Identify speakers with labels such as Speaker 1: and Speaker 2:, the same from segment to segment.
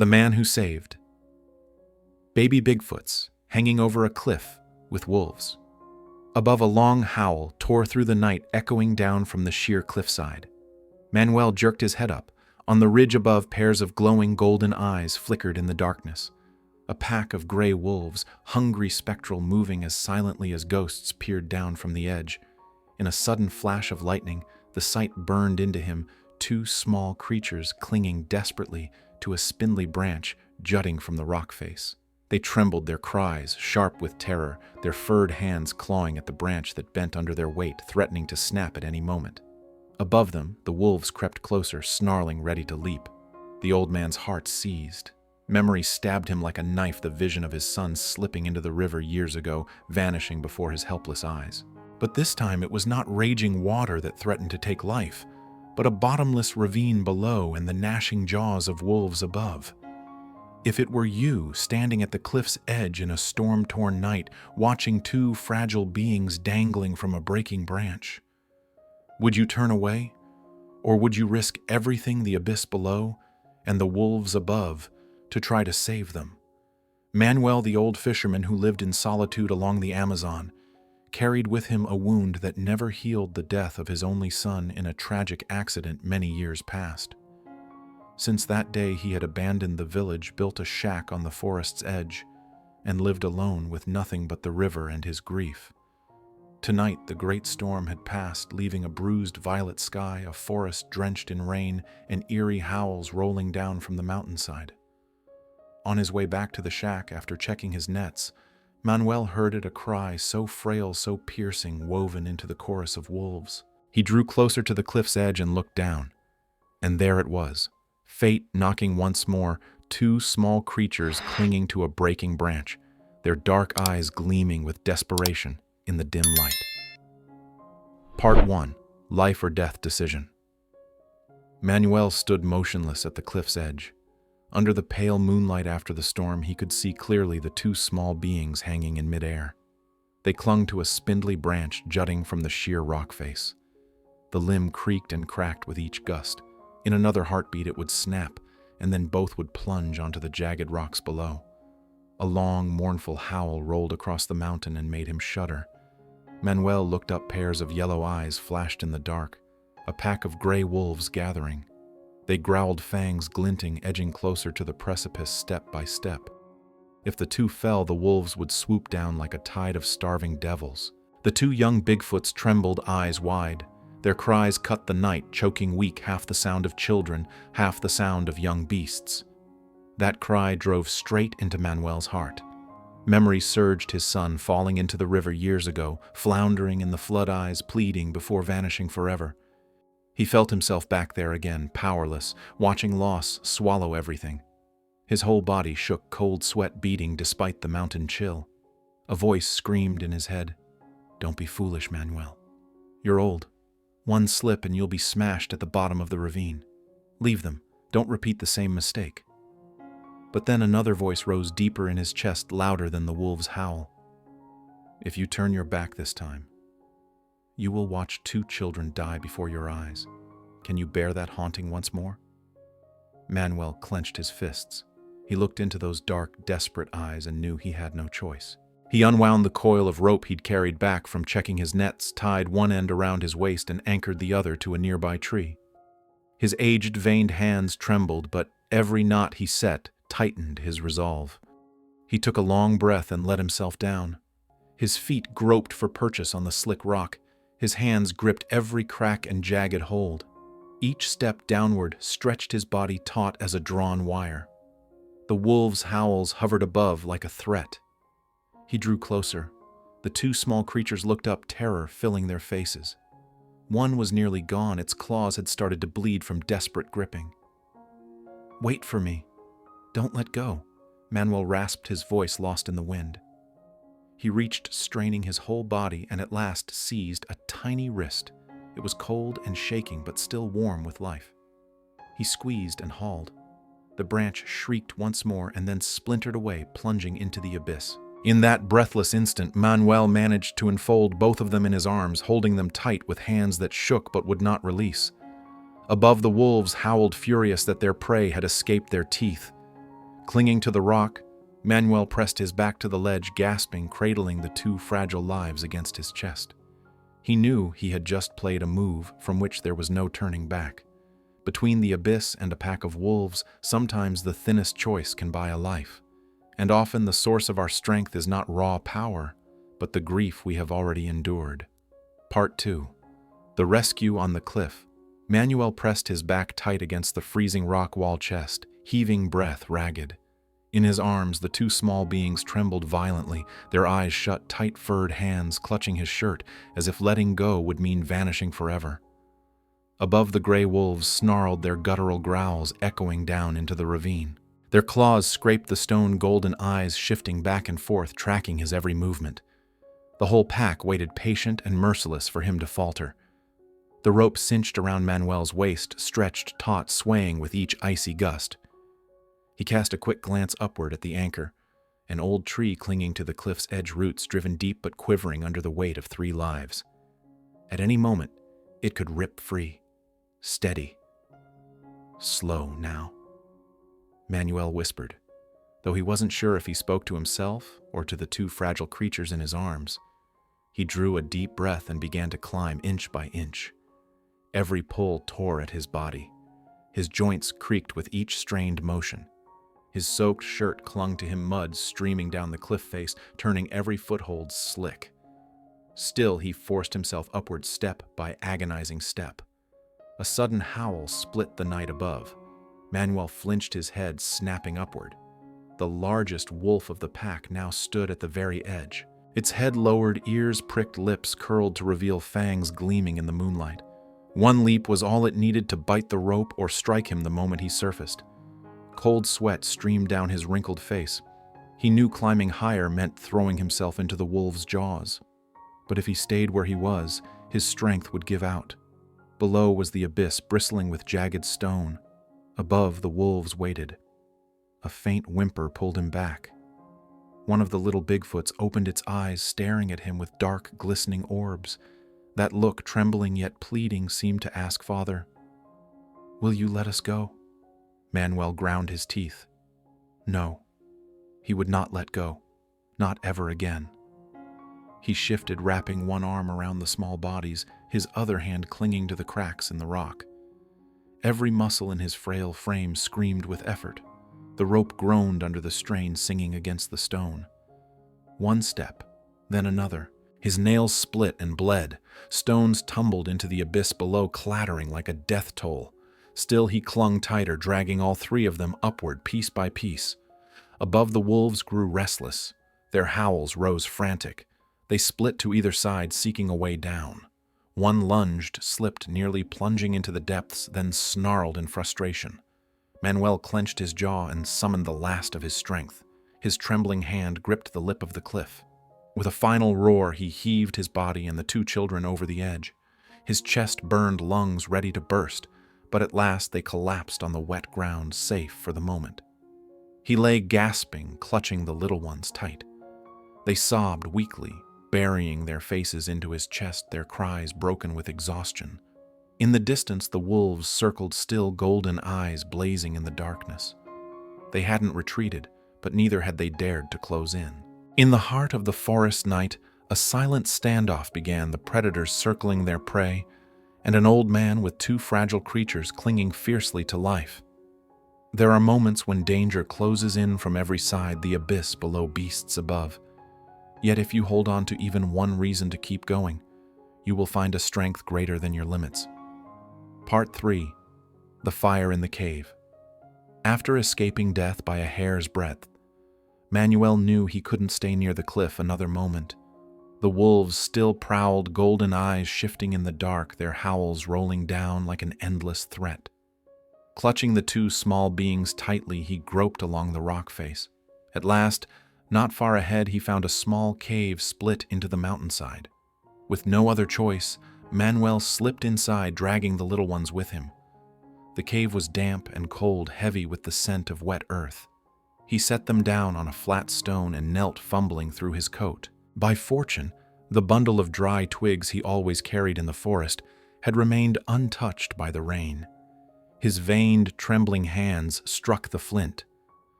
Speaker 1: The Man Who Saved. Baby Bigfoots hanging over a cliff with wolves. Above, a long howl tore through the night, echoing down from the sheer cliffside. Manuel jerked his head up. On the ridge above, pairs of glowing golden eyes flickered in the darkness. A pack of gray wolves, hungry, spectral, moving as silently as ghosts, peered down from the edge. In a sudden flash of lightning, the sight burned into him, two small creatures clinging desperately to a spindly branch jutting from the rock face. They trembled, their cries sharp with terror, their furred hands clawing at the branch that bent under their weight, threatening to snap at any moment. Above them, the wolves crept closer, snarling, ready to leap. The old man's heart seized. Memory stabbed him like a knife, the vision of his son slipping into the river years ago, vanishing before his helpless eyes. But this time it was not raging water that threatened to take life, but a bottomless ravine below and the gnashing jaws of wolves above. If it were you, standing at the cliff's edge in a storm-torn night, watching two fragile beings dangling from a breaking branch, would you turn away? Or would you risk everything, the abyss below and the wolves above, to try to save them? Manuel, the old fisherman who lived in solitude along the Amazon, carried with him a wound that never healed, the death of his only son in a tragic accident many years past. Since that day, he had abandoned the village, built a shack on the forest's edge, and lived alone with nothing but the river and his grief. Tonight, the great storm had passed, leaving a bruised violet sky, a forest drenched in rain, and eerie howls rolling down from the mountainside. On his way back to the shack after checking his nets, Manuel heard a cry so frail, so piercing, woven into the chorus of wolves. He drew closer to the cliff's edge and looked down. And there it was, fate knocking once more, two small creatures clinging to a breaking branch, their dark eyes gleaming with desperation in the dim light. Part 1. Life or Death Decision. Manuel stood motionless at the cliff's edge. Under the pale moonlight after the storm, he could see clearly the two small beings hanging in midair. They clung to a spindly branch jutting from the sheer rock face. The limb creaked and cracked with each gust. In another heartbeat, it would snap, and then both would plunge onto the jagged rocks below. A long, mournful howl rolled across the mountain and made him shudder. Manuel looked up. Pairs of yellow eyes flashed in the dark, a pack of gray wolves gathering. They growled, fangs glinting, edging closer to the precipice step by step. If the two fell, the wolves would swoop down like a tide of starving devils. The two young Bigfoots trembled, eyes wide. Their cries cut the night, choking weak, half the sound of children, half the sound of young beasts. That cry drove straight into Manuel's heart. Memory surged, his son falling into the river years ago, floundering in the flood eyes, pleading before vanishing forever. He felt himself back there again, powerless, watching loss swallow everything. His whole body shook, cold sweat beating despite the mountain chill. A voice screamed in his head, "Don't be foolish, Manuel. You're old. One slip and you'll be smashed at the bottom of the ravine. Leave them. Don't repeat the same mistake." But then another voice rose deeper in his chest, louder than the wolves' howl. "If you turn your back this time, you will watch two children die before your eyes. Can you bear that haunting once more?" Manuel clenched his fists. He looked into those dark, desperate eyes and knew he had no choice. He unwound the coil of rope he'd carried back from checking his nets, tied one end around his waist, and anchored the other to a nearby tree. His aged, veined hands trembled, but every knot he set tightened his resolve. He took a long breath and let himself down. His feet groped for purchase on the slick rock. His hands gripped every crack and jagged hold. Each step downward stretched his body taut as a drawn wire. The wolves' howls hovered above like a threat. He drew closer. The two small creatures looked up, terror filling their faces. One was nearly gone. Its claws had started to bleed from desperate gripping. "Wait for me. Don't let go." Manuel rasped, his voice lost in the wind. He reached, straining his whole body, and at last seized a tiny wrist. It was cold and shaking, but still warm with life. He squeezed and hauled. The branch shrieked once more and then splintered away, plunging into the abyss. In that breathless instant, Manuel managed to enfold both of them in his arms, holding them tight with hands that shook but would not release. Above, the wolves howled, furious that their prey had escaped their teeth. Clinging to the rock, Manuel pressed his back to the ledge, gasping, cradling the two fragile lives against his chest. He knew he had just played a move from which there was no turning back. Between the abyss and a pack of wolves, sometimes the thinnest choice can buy a life. And often the source of our strength is not raw power, but the grief we have already endured. Part 2. The rescue on the cliff. Manuel pressed his back tight against the freezing rock wall chest, heaving breath ragged. In his arms, the two small beings trembled violently, their eyes shut, tight furred hands clutching his shirt, as if letting go would mean vanishing forever. Above, the gray wolves snarled, their guttural growls echoing down into the ravine. Their claws scraped the stone golden eyes, shifting back and forth, tracking his every movement. The whole pack waited patient and merciless for him to falter. The rope cinched around Manuel's waist, stretched taut, swaying with each icy gust. He cast a quick glance upward at the anchor, an old tree clinging to the cliff's edge, roots driven deep but quivering under the weight of 3 lives. At any moment, it could rip free. Steady. Slow now, Manuel whispered, though he wasn't sure if he spoke to himself or to the 2 fragile creatures in his arms. He drew a deep breath and began to climb inch by inch. Every pull tore at his body. His joints creaked with each strained motion. His soaked shirt clung to him, mud streaming down the cliff face, turning every foothold slick. Still, he forced himself upward step by agonizing step. A sudden howl split the night above. Manuel flinched, his head snapping upward. The largest wolf of the pack now stood at the very edge. Its head lowered, ears pricked, lips curled to reveal fangs gleaming in the moonlight. One leap was all it needed to bite the rope or strike him the moment he surfaced. Cold sweat streamed down his wrinkled face. He knew climbing higher meant throwing himself into the wolf's jaws. But if he stayed where he was, his strength would give out. Below was the abyss, bristling with jagged stone. Above, the wolves waited. A faint whimper pulled him back. One of the little Bigfoots opened its eyes, staring at him with dark, glistening orbs. That look, trembling yet pleading, seemed to ask, "Father, will you let us go?" Manuel ground his teeth. No, he would not let go. Not ever again. He shifted, wrapping one arm around the small bodies, his other hand clinging to the cracks in the rock. Every muscle in his frail frame screamed with effort. The rope groaned under the strain, singing against the stone. One step, then another. His nails split and bled. Stones tumbled into the abyss below, clattering like a death toll. Still he clung tighter, dragging all 3 of them upward, piece by piece. Above, the wolves grew restless. Their howls rose frantic. They split to either side, seeking a way down. One lunged, slipped, nearly plunging into the depths, then snarled in frustration. Manuel clenched his jaw and summoned the last of his strength. His trembling hand gripped the lip of the cliff. With a final roar, he heaved his body and the 2 children over the edge. His chest burned, lungs ready to burst, but at last they collapsed on the wet ground, safe for the moment. He lay gasping, clutching the little ones tight. They sobbed weakly, burying their faces into his chest, their cries broken with exhaustion. In the distance, the wolves circled, still, golden eyes blazing in the darkness. They hadn't retreated, but neither had they dared to close in. In the heart of the forest night, a silent standoff began, the predators circling their prey, and an old man with 2 fragile creatures clinging fiercely to life. There are moments when danger closes in from every side, the abyss below, beasts above. Yet if you hold on to even one reason to keep going, you will find a strength greater than your limits. Part 3. The Fire in the Cave. After escaping death by a hair's breadth, Manuel knew he couldn't stay near the cliff another moment. The wolves still prowled, golden eyes shifting in the dark, their howls rolling down like an endless threat. Clutching the 2 small beings tightly, he groped along the rock face. At last, not far ahead, he found a small cave split into the mountainside. With no other choice, Manuel slipped inside, dragging the little ones with him. The cave was damp and cold, heavy with the scent of wet earth. He set them down on a flat stone and knelt, fumbling through his coat. By fortune, the bundle of dry twigs he always carried in the forest had remained untouched by the rain. His veined, trembling hands struck the flint.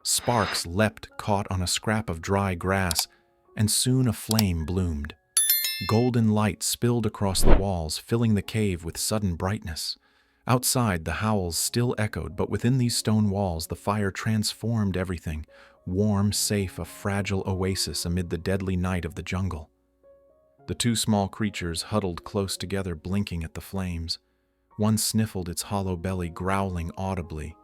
Speaker 1: Sparks leapt, caught on a scrap of dry grass, and soon a flame bloomed. Golden light spilled across the walls, filling the cave with sudden brightness. Outside, the howls still echoed, but within these stone walls, the fire transformed everything. Warm, safe, a fragile oasis amid the deadly night of the jungle. The two small creatures huddled close together, blinking at the flames. One sniffled its hollow belly, growling audibly.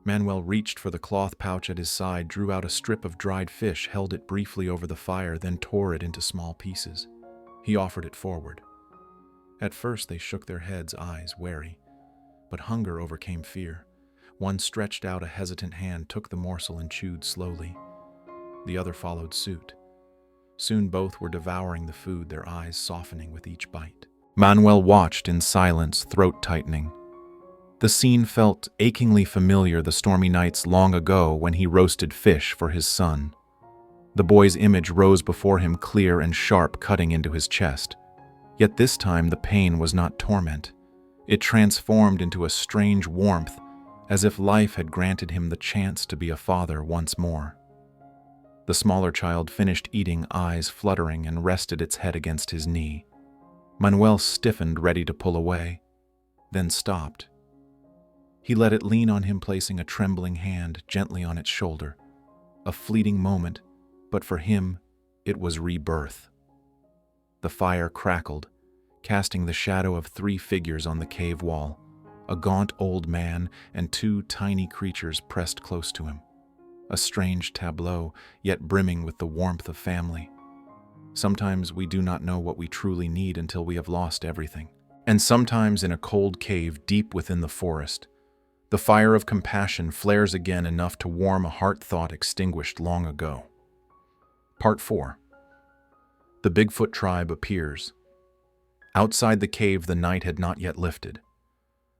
Speaker 1: Manuel reached for the cloth pouch at his side, drew out a strip of dried fish, held it briefly over the fire, then tore it into small pieces. He offered it forward. At first they shook their heads, eyes wary. But hunger overcame fear. One stretched out a hesitant hand, took the morsel and chewed slowly. The other followed suit. Soon both were devouring the food, their eyes softening with each bite. Manuel watched in silence, throat tightening. The scene felt achingly familiar the stormy nights long ago when he roasted fish for his son. The boy's image rose before him, clear and sharp, cutting into his chest. Yet this time the pain was not torment. It transformed into a strange warmth, as if life had granted him the chance to be a father once more. The smaller child finished eating, eyes fluttering, and rested its head against his knee. Manuel stiffened, ready to pull away, then stopped. He let it lean on him, placing a trembling hand gently on its shoulder. A fleeting moment, but for him, it was rebirth. The fire crackled, casting the shadow of 3 figures on the cave wall, a gaunt old man and 2 tiny creatures pressed close to him. A strange tableau, yet brimming with the warmth of family. Sometimes we do not know what we truly need until we have lost everything. And sometimes in a cold cave deep within the forest, the fire of compassion flares again, enough to warm a heart thought extinguished long ago. Part 4. The Bigfoot tribe appears. Outside the cave, the night had not yet lifted.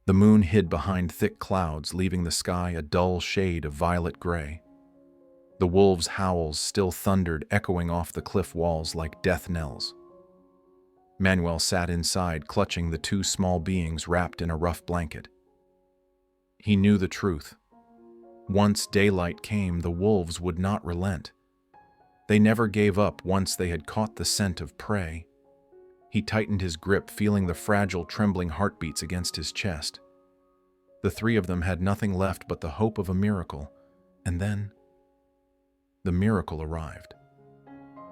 Speaker 1: The moon hid behind thick clouds, leaving the sky a dull shade of violet gray. The wolves' howls still thundered, echoing off the cliff walls like death knells. Manuel sat inside, clutching the 2 small beings wrapped in a rough blanket. He knew the truth. Once daylight came, the wolves would not relent. They never gave up once they had caught the scent of prey. He tightened his grip, feeling the fragile, trembling heartbeats against his chest. The 3 of them had nothing left but the hope of a miracle, and then the miracle arrived.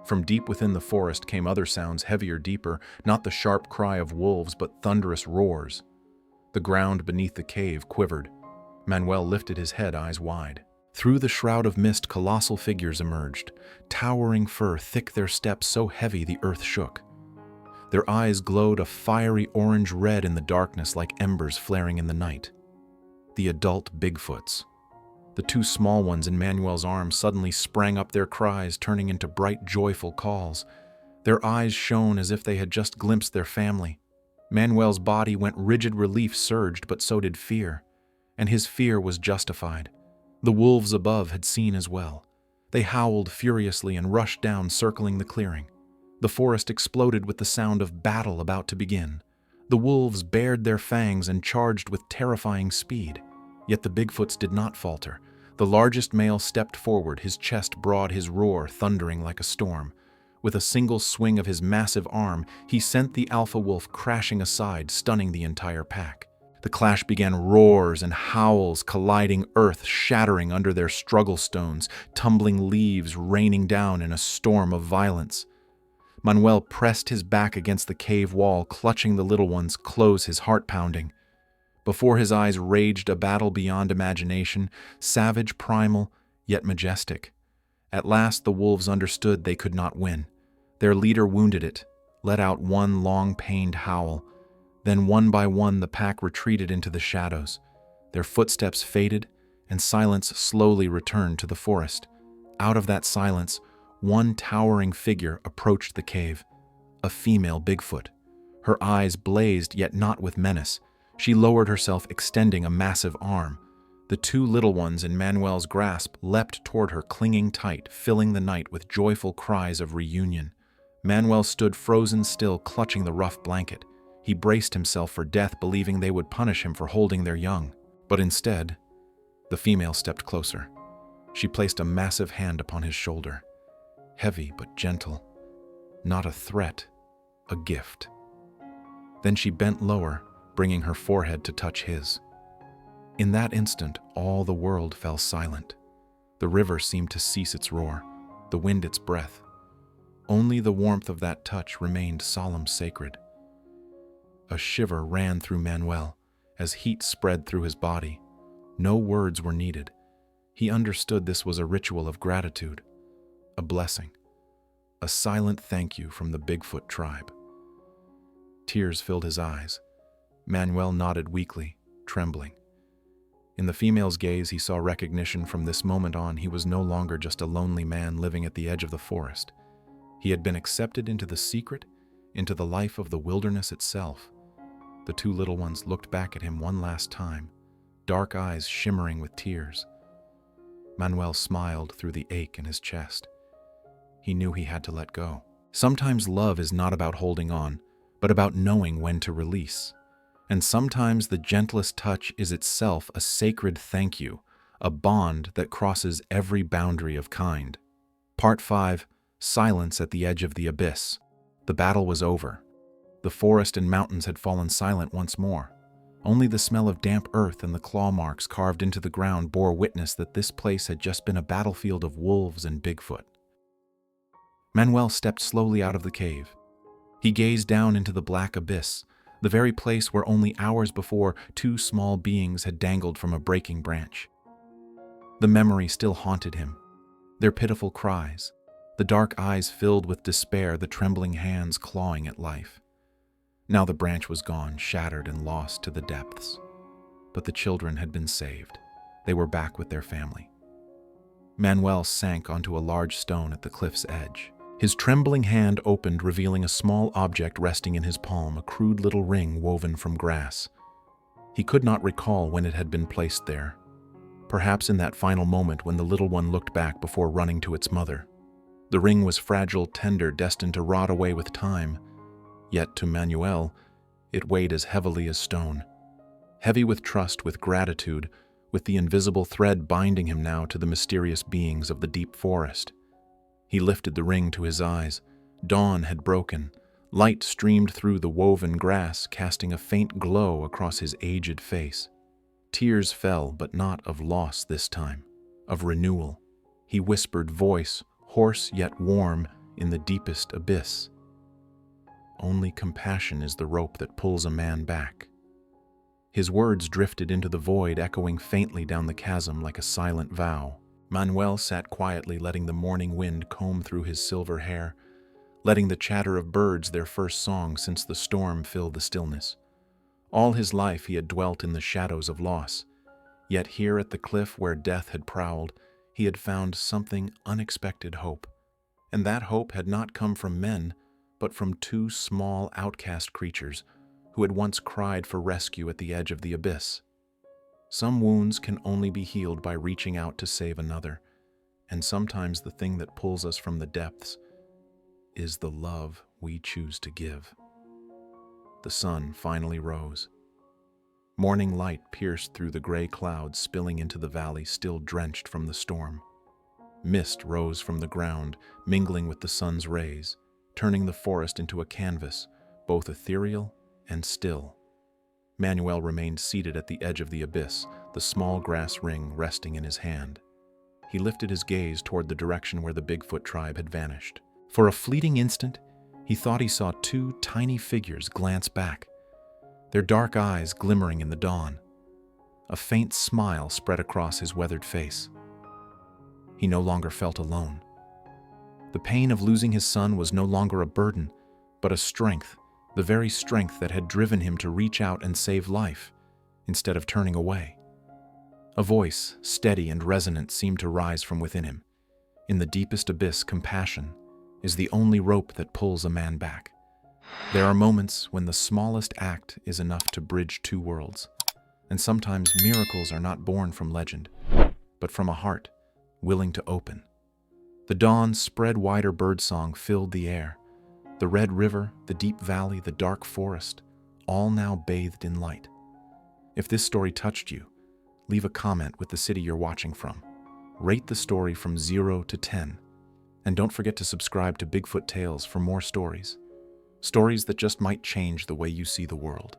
Speaker 1: From deep within the forest came other sounds, heavier, deeper, not the sharp cry of wolves, but thunderous roars. The ground beneath the cave quivered. Manuel lifted his head, eyes wide. Through the shroud of mist, colossal figures emerged, towering fur, thick their steps so heavy the earth shook. Their eyes glowed a fiery orange-red in the darkness, like embers flaring in the night. The adult Bigfoots. The 2 small ones in Manuel's arms suddenly sprang up, their cries turning into bright, joyful calls. Their eyes shone as if they had just glimpsed their family. Manuel's body went rigid, relief surged, but so did fear. And his fear was justified. The wolves above had seen as well. They howled furiously and rushed down, circling the clearing. The forest exploded with the sound of battle about to begin. The wolves bared their fangs and charged with terrifying speed. Yet the Bigfoots did not falter. The largest male stepped forward, his chest broad, his roar thundering like a storm. With a single swing of his massive arm, he sent the alpha wolf crashing aside, stunning the entire pack. The clash began, roars and howls colliding, earth shattering under their struggle stones, tumbling leaves raining down in a storm of violence. Manuel pressed his back against the cave wall, clutching the little ones close, his heart pounding. Before his eyes raged a battle beyond imagination, savage, primal, yet majestic. At last the wolves understood they could not win. Their leader wounded it, let out one long, pained howl. Then one by one the pack retreated into the shadows. Their footsteps faded, and silence slowly returned to the forest. Out of that silence, one towering figure approached the cave, a female Bigfoot. Her eyes blazed, yet not with menace. She lowered herself, extending a massive arm. The 2 little ones in Manuel's grasp leapt toward her, clinging tight, filling the night with joyful cries of reunion. Manuel stood frozen still, clutching the rough blanket. He braced himself for death, believing they would punish him for holding their young. But instead, the female stepped closer. She placed a massive hand upon his shoulder, heavy but gentle, not a threat, a gift. Then she bent lower, bringing her forehead to touch his. In that instant, all the world fell silent. The river seemed to cease its roar, the wind its breath. Only the warmth of that touch remained solemn sacred. A shiver ran through Manuel as heat spread through his body. No words were needed. He understood this was a ritual of gratitude, a blessing, a silent thank you from the Bigfoot tribe. Tears filled his eyes. Manuel nodded weakly, trembling. In the female's gaze, he saw recognition. From this moment on, he was no longer just a lonely man living at the edge of the forest. He had been accepted into the secret, into the life of the wilderness itself. The two little ones looked back at him one last time, dark eyes shimmering with tears. Manuel smiled through the ache in his chest. He knew he had to let go. Sometimes love is not about holding on, but about knowing when to release. And sometimes the gentlest touch is itself a sacred thank you, a bond that crosses every boundary of kind. Part 5. Silence at the edge of the abyss. The battle was over. The forest and mountains had fallen silent once more. Only the smell of damp earth and the claw marks carved into the ground bore witness that this place had just been a battlefield of wolves and Bigfoot. Manuel stepped slowly out of the cave. He gazed down into the black abyss, the very place where only hours before two small beings had dangled from a breaking branch. The memory still haunted him, their pitiful cries, the dark eyes filled with despair, the trembling hands clawing at life. Now the branch was gone, shattered and lost to the depths. But the children had been saved. They were back with their family. Manuel sank onto a large stone at the cliff's edge. His trembling hand opened, revealing a small object resting in his palm, a crude little ring woven from grass. He could not recall when it had been placed there. Perhaps in that final moment when the little one looked back before running to its mother. The ring was fragile, tender, destined to rot away with time. Yet to Manuel, it weighed as heavily as stone. Heavy with trust, with gratitude, with the invisible thread binding him now to the mysterious beings of the deep forest. He lifted the ring to his eyes. Dawn had broken. Light streamed through the woven grass, casting a faint glow across his aged face. Tears fell, but not of loss this time, of renewal. He whispered, voice, hoarse yet warm, in the deepest abyss. Only compassion is the rope that pulls a man back. His words drifted into the void, echoing faintly down the chasm like a silent vow. Manuel sat quietly, letting the morning wind comb through his silver hair, letting the chatter of birds, their first song since the storm, fill the stillness. All his life he had dwelt in the shadows of loss, yet here at the cliff where death had prowled, he had found something unexpected hope. And that hope had not come from men, but from two small outcast creatures who had once cried for rescue at the edge of the abyss. Some wounds can only be healed by reaching out to save another, and sometimes the thing that pulls us from the depths is the love we choose to give. The sun finally rose. Morning light pierced through the gray clouds, spilling into the valley still drenched from the storm. Mist rose from the ground, mingling with the sun's rays, turning the forest into a canvas, both ethereal and still. Manuel remained seated at the edge of the abyss, the small grass ring resting in his hand. He lifted his gaze toward the direction where the Bigfoot tribe had vanished. For a fleeting instant, he thought he saw two tiny figures glance back, their dark eyes glimmering in the dawn. A faint smile spread across his weathered face. He no longer felt alone. The pain of losing his son was no longer a burden, but a strength, the very strength that had driven him to reach out and save life, instead of turning away. A voice, steady and resonant, seemed to rise from within him. In the deepest abyss, compassion is the only rope that pulls a man back. There are moments when the smallest act is enough to bridge two worlds, and sometimes miracles are not born from legend, but from a heart willing to open. The dawn's spread wider birdsong filled the air. The red river, the deep valley, the dark forest, all now bathed in light. If this story touched you, leave a comment with the city you're watching from. Rate the story from 0 to 10. And don't forget to subscribe to Bigfoot Tales for more stories. Stories that just might change the way you see the world.